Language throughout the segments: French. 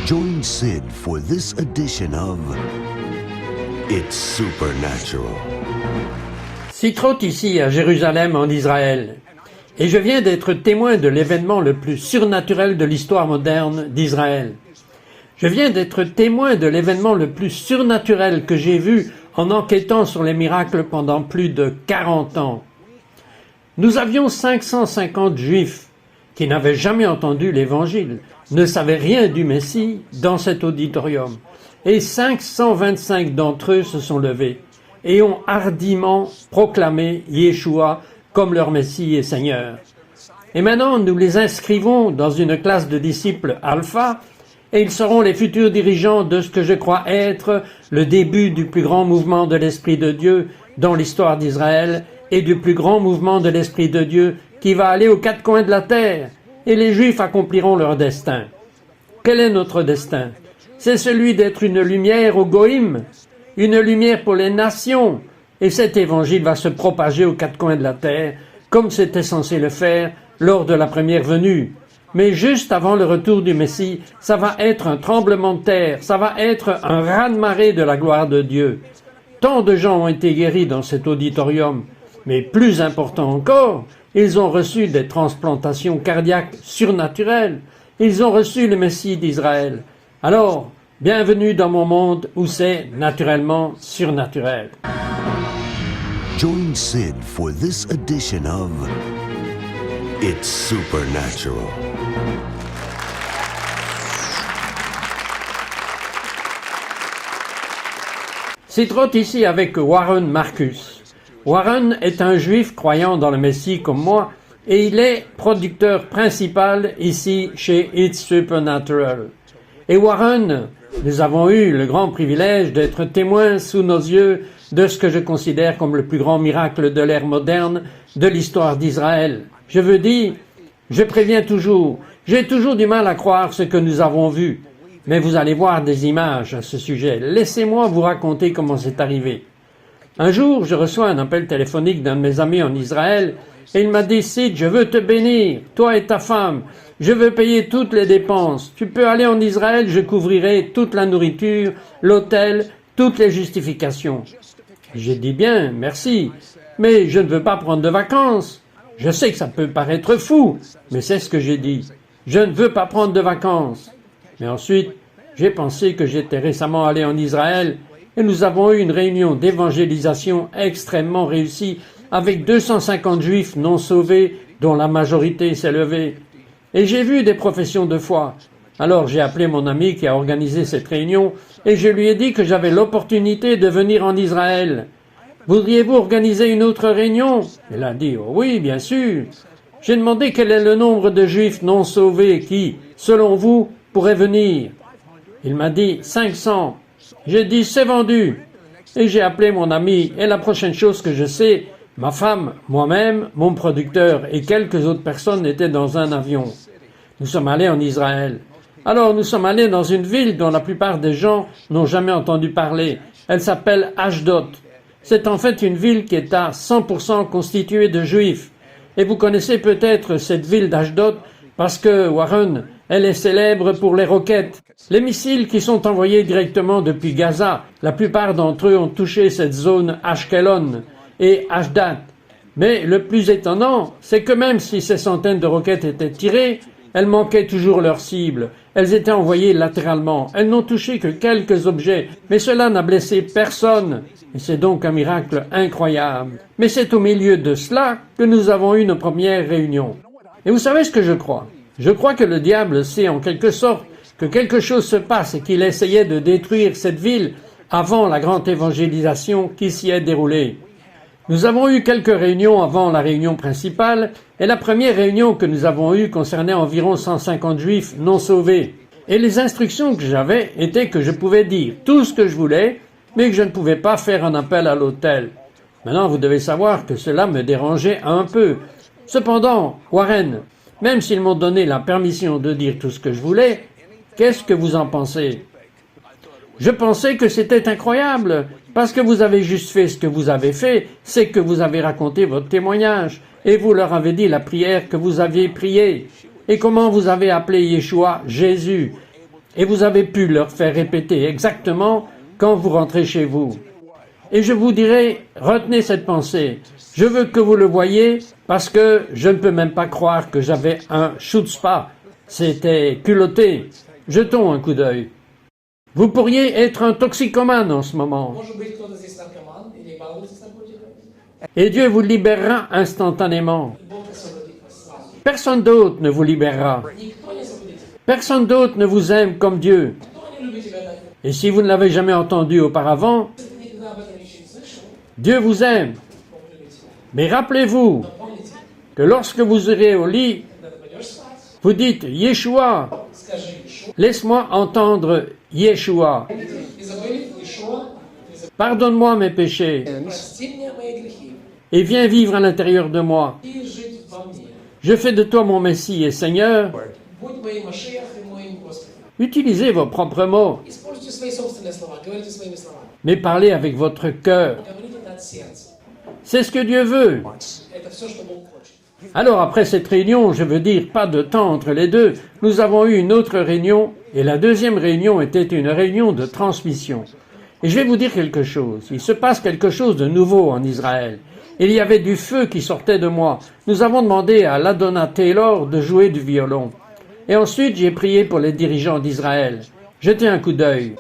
Join Sid for this edition of It's Supernatural. S'y trotte ici à Jérusalem en Israël, et je viens d'être témoin de l'événement le plus surnaturel de l'histoire moderne d'Israël. Je viens d'être témoin de l'événement le plus surnaturel que j'ai vu en enquêtant sur les miracles pendant plus de 40 ans. Nous avions 550 Juifs qui n'avaient jamais entendu l'Évangile, ne savaient rien du Messie dans cet auditorium. Et 525 d'entre eux se sont levés et ont hardiment proclamé Yeshua comme leur Messie et Seigneur. Et maintenant, nous les inscrivons dans une classe de disciples alpha et ils seront les futurs dirigeants de ce que je crois être le début du plus grand mouvement de l'Esprit de Dieu dans l'histoire d'Israël et du plus grand mouvement de l'Esprit de Dieu qui va aller aux quatre coins de la terre, et les Juifs accompliront leur destin. Quel est notre destin? C'est celui d'être une lumière aux Goïm, une lumière pour les nations, et cet évangile va se propager aux quatre coins de la terre, comme c'était censé le faire lors de la première venue. Mais juste avant le retour du Messie, ça va être un tremblement de terre, ça va être un raz-de-marée de la gloire de Dieu. Tant de gens ont été guéris dans cet auditorium, mais plus important encore, ils ont reçu des transplantations cardiaques surnaturelles. Ils ont reçu le Messie d'Israël. Alors, bienvenue dans mon monde où c'est naturellement surnaturel. Join Sid for this edition of It's Supernatural. S'y trotte ici avec Warren Marcus. Warren est un juif croyant dans le Messie comme moi et il est producteur principal ici chez It's Supernatural. Et Warren, nous avons eu le grand privilège d'être témoins sous nos yeux de ce que je considère comme le plus grand miracle de l'ère moderne de l'histoire d'Israël. Je veux dire, je préviens toujours, j'ai toujours du mal à croire ce que nous avons vu, mais vous allez voir des images à ce sujet. Laissez-moi vous raconter comment c'est arrivé. Un jour, je reçois un appel téléphonique d'un de mes amis en Israël et il m'a dit « Sid, je veux te bénir, toi et ta femme. Je veux payer toutes les dépenses. Tu peux aller en Israël, je couvrirai toute la nourriture, l'hôtel, toutes les justifications. » J'ai dit « Bien, merci, mais je ne veux pas prendre de vacances. » Je sais que ça peut paraître fou, mais c'est ce que j'ai dit. Je ne veux pas prendre de vacances. Mais ensuite, j'ai pensé que j'étais récemment allé en Israël et nous avons eu une réunion d'évangélisation extrêmement réussie avec 250 juifs non sauvés dont la majorité s'est levée. Et j'ai vu des professions de foi. Alors j'ai appelé mon ami qui a organisé cette réunion et je lui ai dit que j'avais l'opportunité de venir en Israël. « Voudriez-vous organiser une autre réunion ?» Il a dit « Oh oui, bien sûr. » J'ai demandé quel est le nombre de juifs non sauvés qui, selon vous, pourraient venir. Il m'a dit « 500. » J'ai dit « c'est vendu » et j'ai appelé mon ami et la prochaine chose que je sais, ma femme, moi-même, mon producteur et quelques autres personnes étaient dans un avion. Nous sommes allés en Israël. Alors nous sommes allés dans une ville dont la plupart des gens n'ont jamais entendu parler. Elle s'appelle Ashdod. C'est en fait une ville qui est à 100% constituée de juifs. Et vous connaissez peut-être cette ville d'Ashdod parce que Warren, elle est célèbre pour les roquettes. Les missiles qui sont envoyés directement depuis Gaza, la plupart d'entre eux ont touché cette zone Ashkelon et Ashdod. Mais le plus étonnant, c'est que même si ces centaines de roquettes étaient tirées, elles manquaient toujours leur cible. Elles étaient envoyées latéralement. Elles n'ont touché que quelques objets, mais cela n'a blessé personne. Et c'est donc un miracle incroyable. Mais c'est au milieu de cela que nous avons eu nos premières réunions. Et vous savez ce que je crois? Je crois que le diable sait en quelque sorte que quelque chose se passe et qu'il essayait de détruire cette ville avant la grande évangélisation qui s'y est déroulée. Nous avons eu quelques réunions avant la réunion principale et la première réunion que nous avons eue concernait environ 150 juifs non sauvés. Et les instructions que j'avais étaient que je pouvais dire tout ce que je voulais, mais que je ne pouvais pas faire un appel à l'hôtel. Maintenant, vous devez savoir que cela me dérangeait un peu. Cependant, Warren, même s'ils m'ont donné la permission de dire tout ce que je voulais, qu'est-ce que vous en pensez? Je pensais que c'était incroyable, parce que vous avez juste fait ce que vous avez fait, c'est que vous avez raconté votre témoignage, et vous leur avez dit la prière que vous aviez priée, et comment vous avez appelé Yeshua Jésus. et vous avez pu leur faire répéter exactement quand vous rentrez chez vous. Et je vous dirai, retenez cette pensée. Je veux que vous le voyiez parce que je ne peux même pas croire que j'avais un chutzpah. C'était culotté. Jetons un coup d'œil. Vous pourriez être un toxicomane en ce moment. Может быть, кто-то здесь наркоман или балуется с наркотиками. Et Dieu vous libérera instantanément. Бог освободит вас сразу. Personne d'autre ne vous libérera. Никто не освободит. Personne d'autre ne vous aime comme Dieu. Никто не любит тебя так. Et si vous ne l'avez jamais entendu auparavant, Если ты никогда об этом еще не слышал, Dieu vous aime. Бог любит тебя. Mais rappelez-vous Но помните, que lorsque vous irez au lit, когда ты пойдешь спать, vous dites Yeshua, скажи Ишуа. laisse-moi entendre Yeshua. И забыли Ишуа, Pardonne-moi mes péchés прости мне мои грехи et viens vivre à l'intérieur de moi. и жить во мне. Je fais de toi mon Messie et Seigneur. Будь моим Машиах и моим Господом. Utilisez vos propres mots, Используйте свои собственные слова, говорите своими словами. mais parlez avec votre cœur. Говорите это от сердца. C'est ce que Dieu veut. Это все, что Бог хочет. Alors après cette réunion, je veux dire pas de temps entre les deux, nous avons eu une autre réunion et la deuxième réunion était une réunion de transmission. Et je vais vous dire quelque chose, il se passe quelque chose de nouveau en Israël. Il y avait du feu qui sortait de moi. Nous avons demandé à Ladonna Taylor de jouer du violon. Et ensuite j'ai prié pour les dirigeants d'Israël. Jetez un coup d'œil.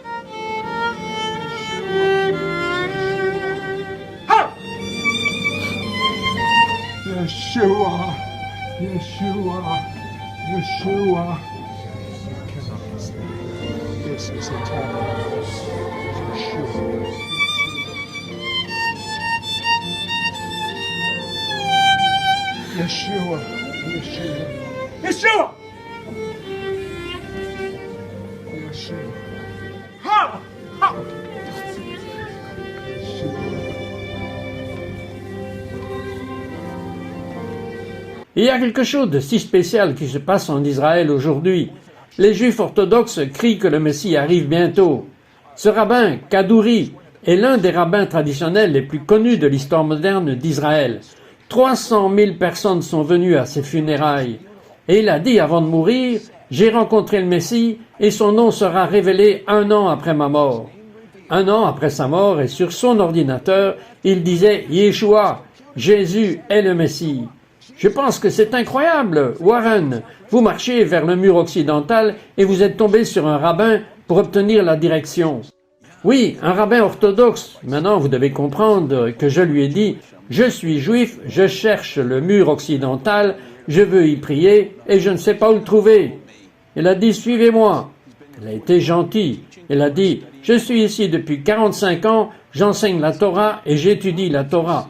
Yeshua, Yeshua, Yeshua. This is the time. Yeshua. Yeshua, Yeshua, Yeshua, Yeshua. Ha! Ha! Il y a quelque chose de si spécial qui se passe en Israël aujourd'hui. Les Juifs orthodoxes crient que le Messie arrive bientôt. Ce rabbin, Kadouri, est l'un des rabbins traditionnels les plus connus de l'histoire moderne d'Israël. 300 000 personnes sont venues à ses funérailles. Et il a dit avant de mourir, « J'ai rencontré le Messie et son nom sera révélé 1 an après ma mort. » 1 an après sa mort et sur son ordinateur, il disait « Yeshua, Jésus est le Messie. » Je pense que c'est incroyable, Warren. Vous marchez vers le mur occidental et vous êtes tombé sur un rabbin pour obtenir la direction. Oui, un rabbin orthodoxe. Maintenant, vous devez comprendre que je lui ai dit « Je suis juif, je cherche le mur occidental, je veux y prier et je ne sais pas où le trouver. » Il a dit « Suivez-moi. » Il a été gentil. Il a dit « Je suis ici depuis 45 ans, j'enseigne la Torah et j'étudie la Torah. »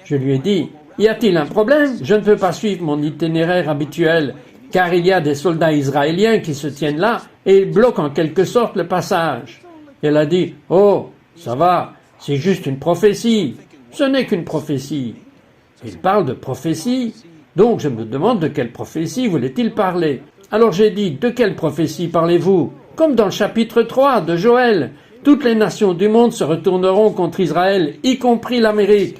Je lui ai dit « Y a-t-il un problème? Je ne peux pas suivre mon itinéraire habituel, car il y a des soldats israéliens qui se tiennent là et ils bloquent en quelque sorte le passage. » Elle a dit « Oh, ça va, c'est juste une prophétie. » Ce n'est qu'une prophétie. Il parle de prophétie, donc je me demande de quelle prophétie voulait-il parler. Alors j'ai dit « De quelle prophétie parlez-vous » Comme dans le chapitre 3 de Joël, toutes les nations du monde se retourneront contre Israël, y compris l'Amérique.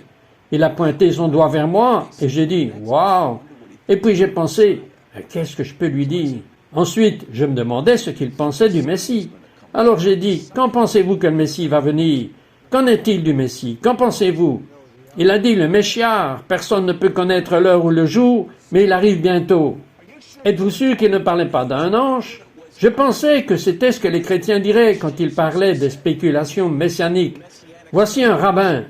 Il a pointé son doigt vers moi et j'ai dit « Waouh !» Et puis j'ai pensé « Qu'est-ce que je peux lui dire ?» Ensuite, je me demandais ce qu'il pensait du Messie. Alors j'ai dit « Quand pensez-vous que le Messie va venir ? Qu'en est-il du Messie ? Qu'en pensez-vous ?» Il a dit « Le Meshiar, personne ne peut connaître l'heure ou le jour, mais il arrive bientôt. » Êtes-vous sûr qu'il ne parlait pas d'un ange ? Je pensais que c'était ce que les chrétiens diraient quand ils parlaient des spéculations messianiques. Voici un rabbin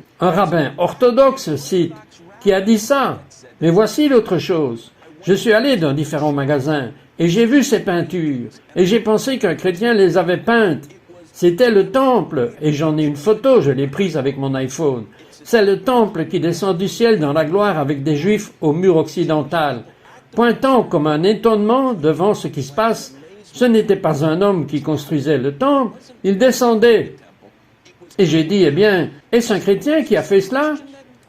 orthodoxe, cite, qui a dit ça. Mais voici l'autre chose. Je suis allé dans différents magasins et j'ai vu ces peintures et j'ai pensé qu'un chrétien les avait peintes. C'était le temple et j'en ai une photo, je l'ai prise avec mon iPhone. C'est le temple qui descend du ciel dans la gloire avec des juifs au mur occidental. Pointant comme un étonnement devant ce qui se passe, ce n'était pas un homme qui construisait le temple, il descendait. Et j'ai dit, eh bien, est-ce un chrétien qui a fait cela?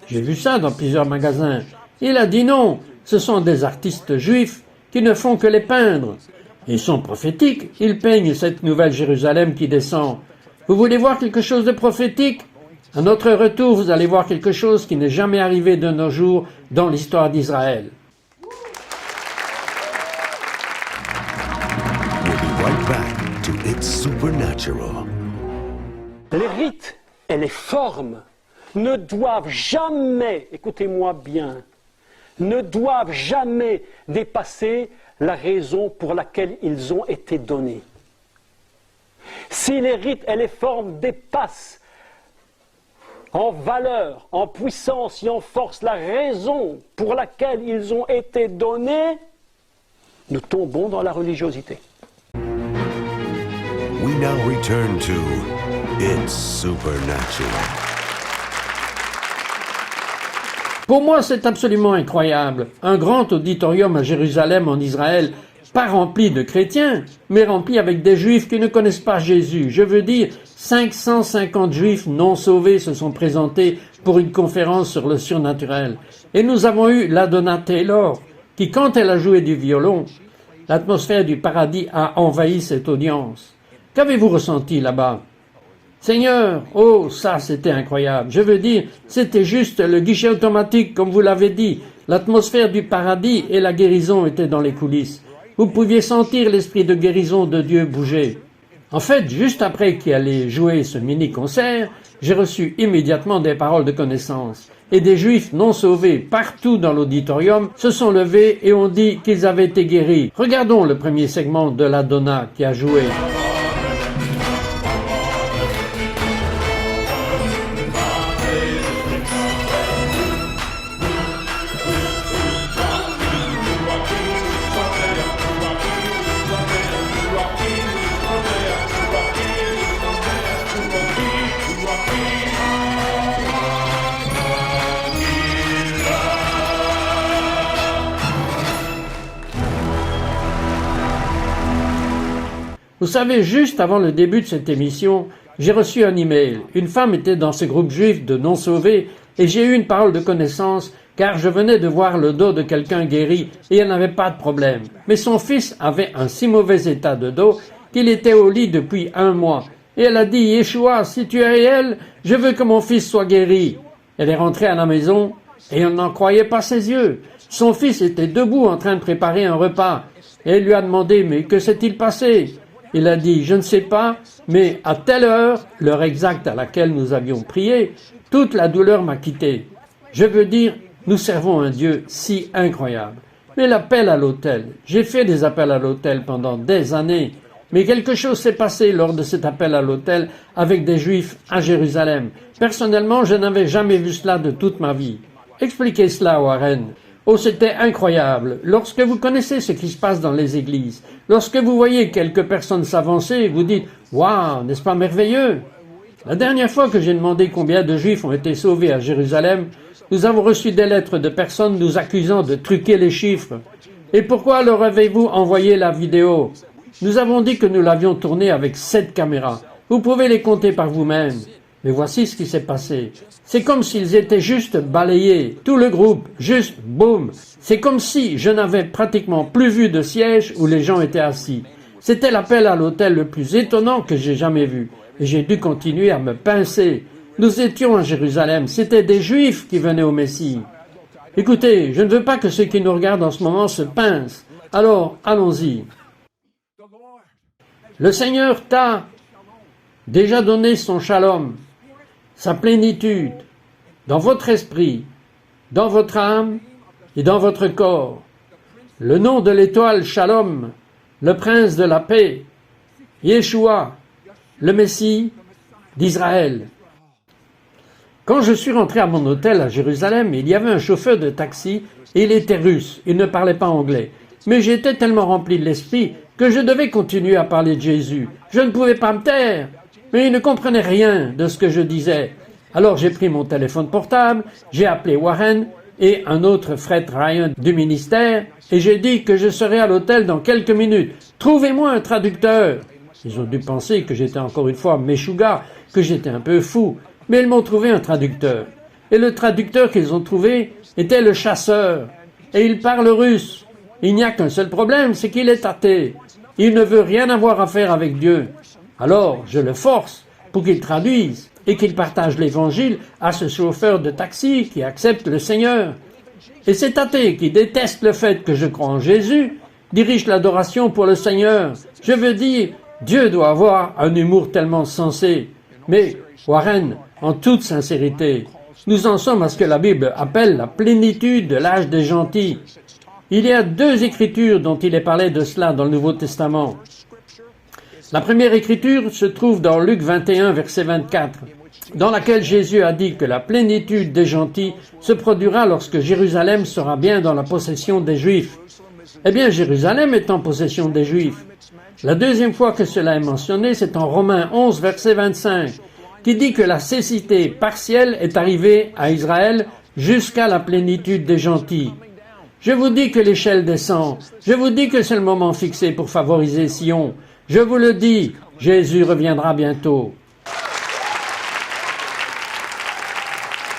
J'ai vu ça dans plusieurs magasins. Il a dit non, ce sont des artistes juifs qui ne font que les peindre. Ils sont prophétiques, ils peignent cette nouvelle Jérusalem qui descend. Vous voulez voir quelque chose de prophétique? À notre retour, vous allez voir quelque chose qui n'est jamais arrivé de nos jours dans l'histoire d'Israël. We'll be right back to its supernatural. Les rites et les formes ne doivent jamais, écoutez-moi bien, ne doivent jamais dépasser la raison pour laquelle ils ont été donnés. Si les rites et les formes dépassent en valeur, en puissance et en force la raison pour laquelle ils ont été donnés, nous tombons dans la religiosité. We now return to It's Supernatural. Pour moi, c'est absolument incroyable. Un grand auditorium à Jérusalem, en Israël, pas rempli de chrétiens, mais rempli avec des juifs qui ne connaissent pas Jésus. Je veux dire, 550 juifs non sauvés se sont présentés pour une conférence sur le surnaturel. Et nous avons eu LaDonna Taylor, qui, quand elle a joué du violon, l'atmosphère du paradis a envahi cette audience. Qu'avez-vous ressenti là-bas? Seigneur, oh, ça c'était incroyable. Je veux dire, c'était juste le guichet automatique, comme vous l'avez dit. L'atmosphère du paradis et la guérison étaient dans les coulisses. Vous pouviez sentir l'esprit de guérison de Dieu bouger. En fait, juste après qu'il allait jouer ce mini-concert, j'ai reçu immédiatement des paroles de connaissance. Et des juifs non sauvés partout dans l'auditorium se sont levés et ont dit qu'ils avaient été guéris. Regardons le premier segment de LaDonna qui a joué. Vous savez, juste avant le début de cette émission, j'ai reçu un email. Une femme était dans ce groupe juif de non-sauvés et j'ai eu une parole de connaissance car je venais de voir le dos de quelqu'un guéri et elle n'avait pas de problème. Mais son fils avait un si mauvais état de dos qu'il était au lit depuis 1 mois. Et elle a dit, Yeshua, si tu es réel, je veux que mon fils soit guéri. Elle est rentrée à la maison et on n'en croyait pas ses yeux. Son fils était debout en train de préparer un repas. Et elle lui a demandé, mais que s'est-il passé? Il a dit, je ne sais pas, mais à telle heure, l'heure exacte à laquelle nous avions prié, toute la douleur m'a quitté. Je veux dire, nous servons un Dieu si incroyable. Mais l'appel à l'autel, j'ai fait des appels à l'autel pendant des années, mais quelque chose s'est passé lors de cet appel à l'autel avec des Juifs à Jérusalem. Personnellement, je n'avais jamais vu cela de toute ma vie. Expliquez cela, Warren. Oh, c'était incroyable. Lorsque vous connaissez ce qui se passe dans les églises, lorsque vous voyez quelques personnes s'avancer, vous dites « Waouh, n'est-ce pas merveilleux ?» La dernière fois que j'ai demandé combien de Juifs ont été sauvés à Jérusalem, nous avons reçu des lettres de personnes nous accusant de truquer les chiffres. Et pourquoi leur avez-vous envoyé la vidéo? Nous avons dit que nous l'avions tournée avec 7 caméras. Vous pouvez les compter par vous-même. Mais voici ce qui s'est passé. C'est comme s'ils étaient juste balayés, tout le groupe, juste boum. C'est comme si je n'avais pratiquement plus vu de siège où les gens étaient assis. C'était l'appel à l'autel le plus étonnant que j'ai jamais vu. Et j'ai dû continuer à me pincer. Nous étions à Jérusalem, c'était des Juifs qui venaient au Messie. Écoutez, je ne veux pas que ceux qui nous regardent en ce moment se pincent. Alors, allons-y. Le Seigneur t'a déjà donné son shalom, sa plénitude, dans votre esprit, dans votre âme et dans votre corps. Le nom de l'étoile Shalom, le prince de la paix, Yeshua, le Messie d'Israël. Quand je suis rentré à mon hôtel à Jérusalem, il y avait un chauffeur de taxi et il était russe, il ne parlait pas anglais. Mais j'étais tellement rempli de l'esprit que je devais continuer à parler de Jésus. Je ne pouvais pas me taire. Mais il ne comprenait rien de ce que je disais. Alors j'ai pris mon téléphone portable, j'ai appelé Warren et un autre Fred Ryan du ministère et j'ai dit que je serais à l'hôtel dans quelques minutes. Trouvez-moi un traducteur. Ils ont dû penser que j'étais encore une fois méchouga, que j'étais un peu fou. Mais ils m'ont trouvé un traducteur. Et le traducteur qu'ils ont trouvé était le chasseur. Et il parle russe. Il n'y a qu'un seul problème, c'est qu'il est athée. Il ne veut rien avoir à faire avec Dieu. Alors, je le force pour qu'il traduise et qu'il partage l'évangile à ce chauffeur de taxi qui accepte le Seigneur. Et cet athée qui déteste le fait que je crois en Jésus dirige l'adoration pour le Seigneur. Je veux dire, Dieu doit avoir un humour tellement sensé. Mais, Warren, en toute sincérité, nous en sommes à ce que la Bible appelle la plénitude de l'âge des gentils. Il y a 2 écritures dont il est parlé de cela dans le Nouveau Testament. La première écriture se trouve dans Luc 21, verset 24, dans laquelle Jésus a dit que la plénitude des gentils se produira lorsque Jérusalem sera bien dans la possession des Juifs. Eh bien, Jérusalem est en possession des Juifs. La deuxième fois que cela est mentionné, c'est en Romains 11, verset 25, qui dit que la cécité partielle est arrivée à Israël jusqu'à la plénitude des gentils. Je vous dis que l'échelle descend. Je vous dis que c'est le moment fixé pour favoriser Sion. Je vous le dis, Jésus reviendra bientôt.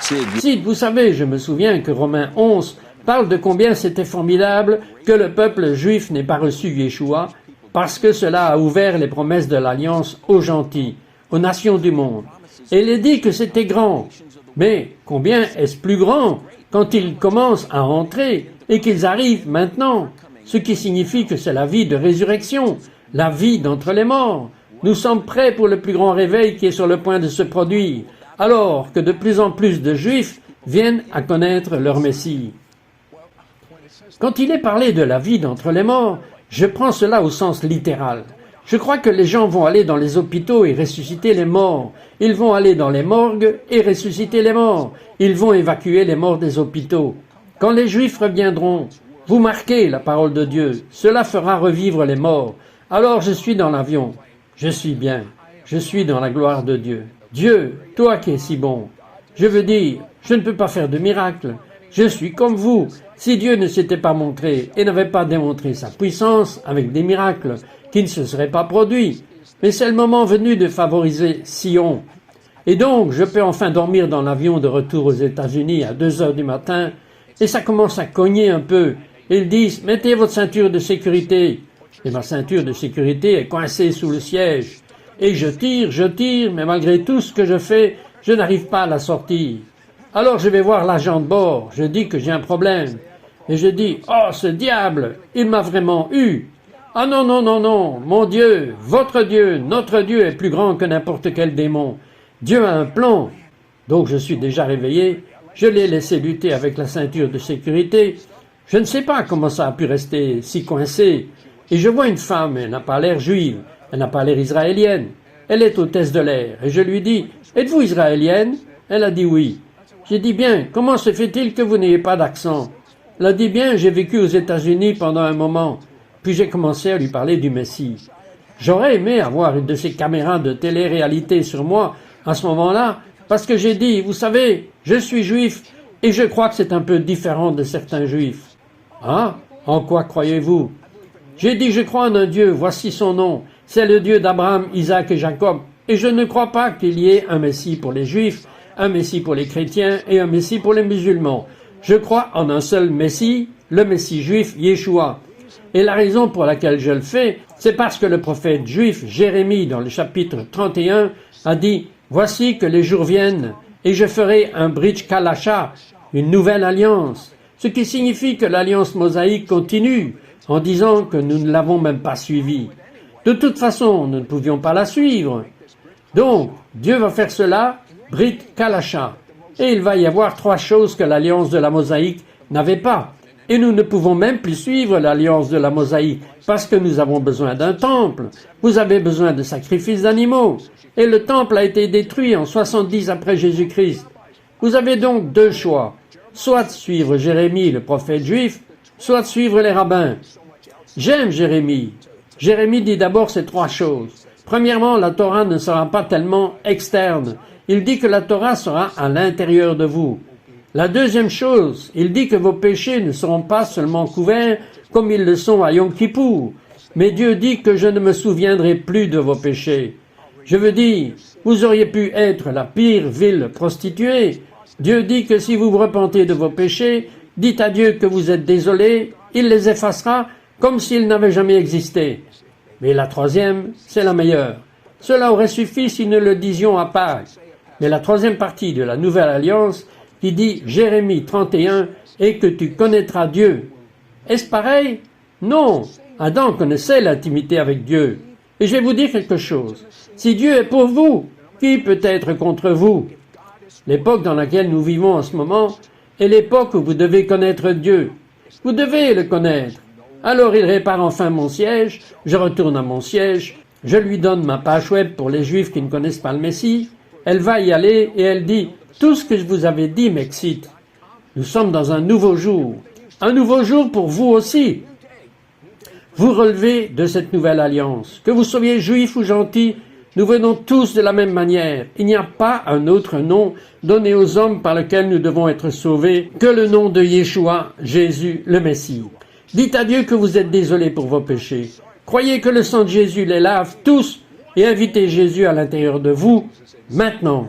Si, vous savez, je me souviens que Romains 11 parle de combien c'était formidable que le peuple juif n'ait pas reçu Yeshua, parce que cela a ouvert les promesses de l'Alliance aux gentils, aux nations du monde. Et il est dit que c'était grand. Mais combien est-ce plus grand quand ils commencent à entrer et qu'ils arrivent maintenant, ce qui signifie que c'est la vie de résurrection, la vie d'entre les morts. Nous sommes prêts pour le plus grand réveil qui est sur le point de se produire, alors que de plus en plus de Juifs viennent à connaître leur Messie. Quand il est parlé de la vie d'entre les morts, je prends cela au sens littéral. Je crois que les gens vont aller dans les hôpitaux et ressusciter les morts. Ils vont aller dans les morgues et ressusciter les morts. Ils vont évacuer les morts des hôpitaux. Quand les Juifs reviendront, vous marquez la parole de Dieu. Cela fera revivre les morts. Alors je suis dans l'avion. Je suis bien. Je suis dans la gloire de Dieu. Dieu, toi qui es si bon. Je veux dire, je ne peux pas faire de miracle. Je suis comme vous. Si Dieu ne s'était pas montré et n'avait pas démontré sa puissance avec des miracles qui ne se seraient pas produits, mais c'est le moment venu de favoriser Sion. Et donc, je peux enfin dormir dans l'avion de retour aux États-Unis à 2 heures du matin, et ça commence à cogner un peu. Ils disent, mettez votre ceinture de sécurité. Et ma ceinture de sécurité est coincée sous le siège. Et je tire, mais malgré tout ce que je fais, je n'arrive pas à la sortir. Alors je vais voir l'agent de bord, je dis que j'ai un problème. Et je dis, oh ce diable, il m'a vraiment eu. Ah non, non, non, non, mon Dieu, votre Dieu, notre Dieu est plus grand que n'importe quel démon. Dieu a un plan. Donc je suis déjà réveillé, je l'ai laissé lutter avec la ceinture de sécurité. Je ne sais pas comment ça a pu rester si coincé. Et je vois une femme, elle n'a pas l'air juive, elle n'a pas l'air israélienne. Elle est hôtesse de l'air. Et je lui dis, êtes-vous israélienne? Elle a dit oui. J'ai dit bien, comment se fait-il que vous n'ayez pas d'accent? Elle a dit bien, j'ai vécu aux États-Unis pendant un moment. Puis j'ai commencé à lui parler du Messie. J'aurais aimé avoir une de ces caméras de télé-réalité sur moi à ce moment-là, parce que j'ai dit, vous savez, je suis juif et je crois que c'est un peu différent de certains juifs. Ah, en quoi croyez-vous? J'ai dit, je crois en un Dieu, voici son nom. C'est le Dieu d'Abraham, Isaac et Jacob. Et je ne crois pas qu'il y ait un Messie pour les Juifs, un Messie pour les chrétiens et un Messie pour les musulmans. Je crois en un seul Messie, le Messie juif, Yeshua. Et la raison pour laquelle je le fais, c'est parce que le prophète juif Jérémie, dans le chapitre 31, a dit « Voici que les jours viennent, et je ferai un brit kalacha, une nouvelle alliance », ce qui signifie que l'alliance mosaïque continue, en disant que nous ne l'avons même pas suivie. De toute façon, nous ne pouvions pas la suivre. Donc, Dieu va faire cela, brit kalacha. Et il va y avoir 3 choses que l'alliance de la mosaïque n'avait pas. Et nous ne pouvons même plus suivre l'alliance de la mosaïque parce que nous avons besoin d'un temple. Vous avez besoin de sacrifices d'animaux. Et le temple a été détruit en 70 après Jésus-Christ. Vous avez donc 2 choix. Soit de suivre Jérémie, le prophète juif, soit de suivre les rabbins. J'aime Jérémie. Jérémie dit d'abord ces 3 choses. Premièrement, la Torah ne sera pas tellement externe. Il dit que la Torah sera à l'intérieur de vous. La deuxième chose, il dit que vos péchés ne seront pas seulement couverts comme ils le sont à Yom Kippour, mais Dieu dit que je ne me souviendrai plus de vos péchés. Je veux dire, vous auriez pu être la pire ville prostituée. Dieu dit que si vous vous repentez de vos péchés, dites à Dieu que vous êtes désolé, il les effacera comme s'ils n'avaient jamais existé. Mais la troisième, c'est la meilleure. Cela aurait suffi si nous le disions à Pâques. Mais la troisième partie de la Nouvelle Alliance, qui dit Jérémie 31, et que tu connaîtras Dieu. Est-ce pareil? Non. Adam connaissait l'intimité avec Dieu. Et je vais vous dire quelque chose. Si Dieu est pour vous, qui peut être contre vous? L'époque dans laquelle nous vivons en ce moment est l'époque où vous devez connaître Dieu. Vous devez le connaître. Alors il répare enfin mon siège, je retourne à mon siège, je lui donne ma page web pour les Juifs qui ne connaissent pas le Messie. Elle va y aller et elle dit « Tout ce que je vous avais dit m'excite. Nous sommes dans un nouveau jour pour vous aussi. Vous relevez de cette nouvelle alliance. Que vous soyez juifs ou gentils, nous venons tous de la même manière. Il n'y a pas un autre nom donné aux hommes par lequel nous devons être sauvés que le nom de Yeshua, Jésus le Messie. Dites à Dieu que vous êtes désolés pour vos péchés. Croyez que le sang de Jésus les lave tous et invitez Jésus à l'intérieur de vous maintenant.